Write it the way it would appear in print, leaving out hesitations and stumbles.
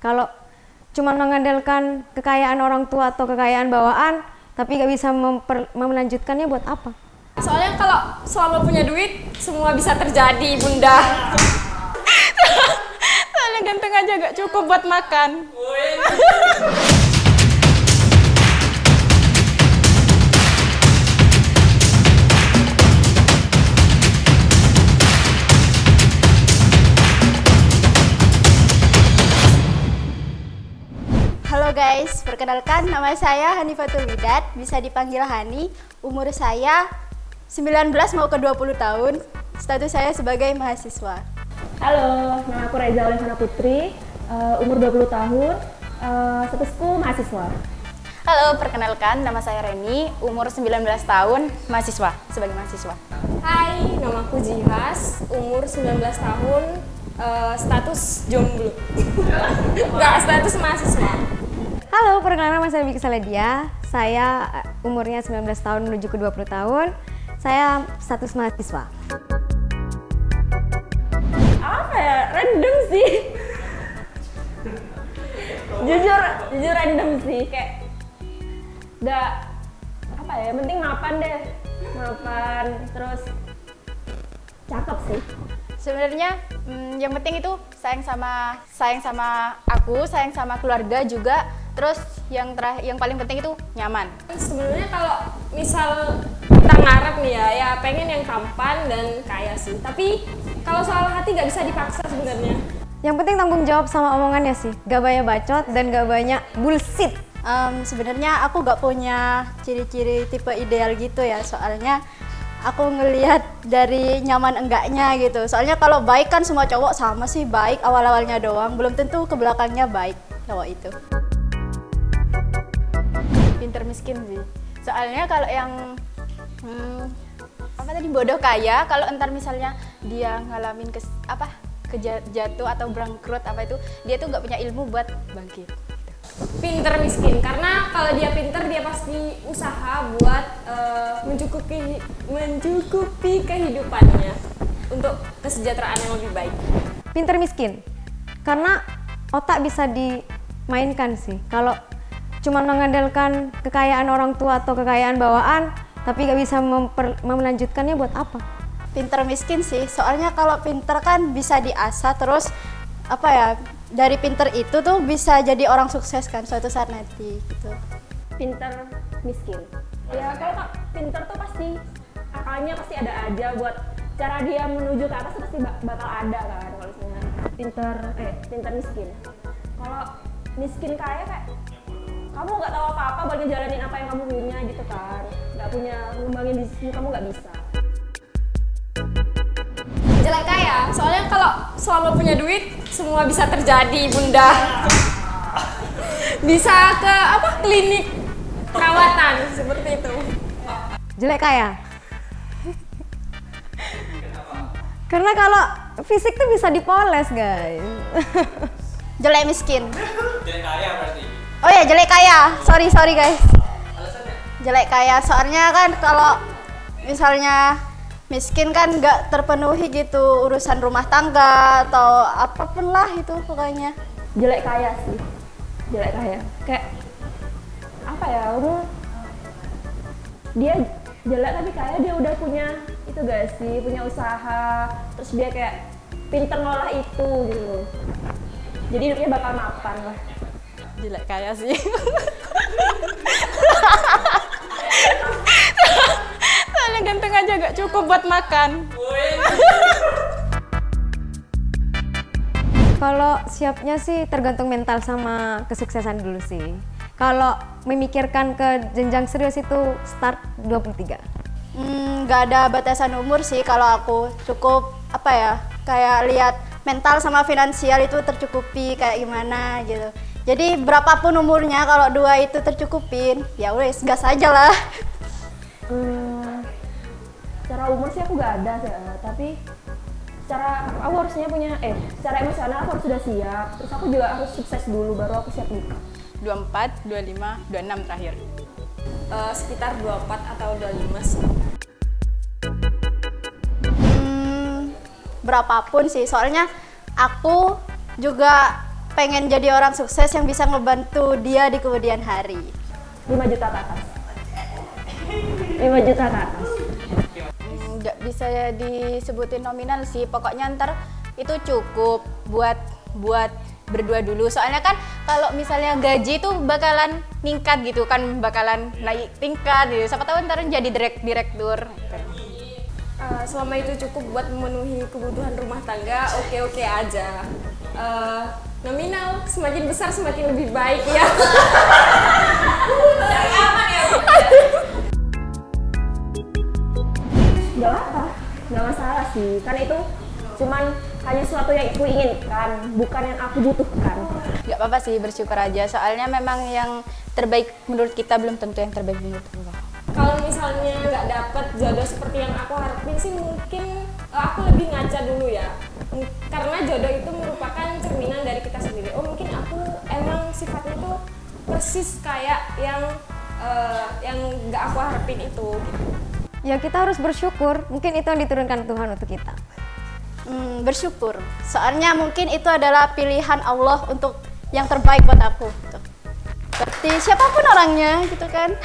Kalau cuma mengandalkan kekayaan orang tua atau kekayaan bawaan, tapi nggak bisa melanjutkannya buat apa? Soalnya kalau selama punya duit, semua bisa terjadi, Bunda. Soalnya ganteng aja gak cukup buat makan. Halo guys, perkenalkan nama saya Hanifatul Widat, bisa dipanggil Hani. Umur saya 19 mau ke 20 tahun. Status saya sebagai mahasiswa. Halo, nama aku Reza Olivana Putri, umur 20 tahun, statusku mahasiswa. Halo, perkenalkan nama saya Reni, umur 19 tahun, mahasiswa, sebagai mahasiswa. Hai, nama aku Jihas, umur 19 tahun, status jomblo. Enggak, status mahasiswa. Halo, perkenalkan nama saya Biki Saladia. Saya umurnya 19 tahun menuju ke 20 tahun. Saya status mahasiswa. Apa ya? Random sih. jujur random sih. Kayak nggak apa ya? Yang penting mapan deh. Mapan, terus cakep sih. Sebenarnya yang penting itu sayang sama aku, sayang sama keluarga juga. Terus yang paling penting itu nyaman. Sebenarnya kalau misal kita ngarep nih ya pengen yang tampan dan kaya sih. Tapi kalau soal hati nggak bisa dipaksa sebenarnya. Yang penting tanggung jawab sama omongannya sih. Gak banyak bacot dan gak banyak bullshit. Sebenarnya aku gak punya ciri-ciri tipe ideal gitu ya. Soalnya aku ngelihat dari nyaman enggaknya gitu. Soalnya kalau baik kan semua cowok sama sih, baik awal-awalnya doang. Belum tentu ke belakangnya baik cowok itu. Pinter miskin sih. Soalnya kalau yang bodoh kaya, kalau entar misalnya dia ngalamin jatuh atau bangkrut dia tuh nggak punya ilmu buat bangkit. Pinter miskin, karena kalau dia pinter dia pasti usaha buat mencukupi kehidupannya untuk kesejahteraan yang lebih baik. Pinter miskin, karena otak bisa dimainkan sih. Kalau cuma mengandalkan kekayaan orang tua atau kekayaan bawaan, tapi nggak bisa melanjutkannya buat apa? Pinter miskin sih, soalnya kalau pinter kan bisa diasah terus dari pinter itu tuh bisa jadi orang sukses kan suatu saat nanti gitu. Pinter miskin. Ya kalau pinter tuh pasti akalnya pasti ada aja buat cara dia menuju ke atas pasti bakal ada kan kalau misalnya pinter miskin. Kalau miskin kaya kayak kamu nggak tahu apa-apa buat ngejalanin apa yang kamu punya gitu kan, nggak punya ngembangin bisnis kamu nggak bisa. Jelek kaya, soalnya kalau selama punya duit semua bisa terjadi, Bunda. Bisa ke klinik perawatan seperti itu. Jelek kaya. Karena kalau fisik tuh bisa dipoles, guys. Jelek miskin. Jelek kaya berarti. Oh ya, jelek kaya. Sorry guys. Jelek kaya, soalnya kan kalau misalnya miskin kan nggak terpenuhi gitu urusan rumah tangga atau apapun lah itu pokoknya. Jelek kaya sih. Jelek kaya. Kayak apa ya? Dia jelek tapi kaya, dia udah punya itu gak sih? Punya usaha. Terus dia kayak pinter ngolah itu gitu. Jadi hidupnya bakal mapan lah. Jelek kaya sih. Soalnya ganteng aja gak cukup buat makan. Kalau siapnya sih tergantung mental sama kesuksesan dulu sih. Kalau memikirkan ke jenjang serius itu start 23. Gak ada batasan umur sih kalau aku. Cukup kayak lihat mental sama finansial itu tercukupi kayak gimana gitu. Jadi berapapun umurnya kalau dua itu tercukupin, ya wes gas aja lah. Secara umur sih aku gak ada sih, tapi aku harusnya secara emosional aku harus sudah siap. Terus aku juga harus sukses dulu baru aku siap nikah. 24, 25, 26 terakhir. Sekitar 24 atau 25 sih. Berapapun sih, soalnya aku juga pengen jadi orang sukses yang bisa ngebantu dia di kemudian hari. 5 juta ke atas. 5 juta ke atas. Nggak bisa disebutin nominal sih, pokoknya ntar itu cukup buat berdua dulu. Soalnya kan kalau misalnya gaji tuh bakalan ningkat gitu kan, bakalan naik tingkat gitu. Siapa tahu ntar jadi direktur. Selama itu cukup buat memenuhi kebutuhan rumah tangga, oke-oke aja. Nominal semakin besar semakin lebih baik ya. Cari aman ya. Gak apa, gak masalah sih. Kan itu cuman hanya sesuatu yang aku inginkan, bukan yang aku butuhkan. Gak apa-apa sih, bersyukur aja. Soalnya memang yang terbaik menurut kita belum tentu yang terbaik menurut Allah. Kalau misalnya nggak dapet jodoh seperti yang aku harapin sih, mungkin aku lebih ngaca dulu ya. Karena jodoh itu merupakan cerminan dari kita sendiri. Oh mungkin aku emang sifatnya tuh persis kayak yang nggak aku harapin itu gitu. Ya kita harus bersyukur, mungkin itu yang diturunkan Tuhan untuk kita. Bersyukur, soalnya mungkin itu adalah pilihan Allah untuk yang terbaik buat aku gitu. Berarti siapapun orangnya gitu kan.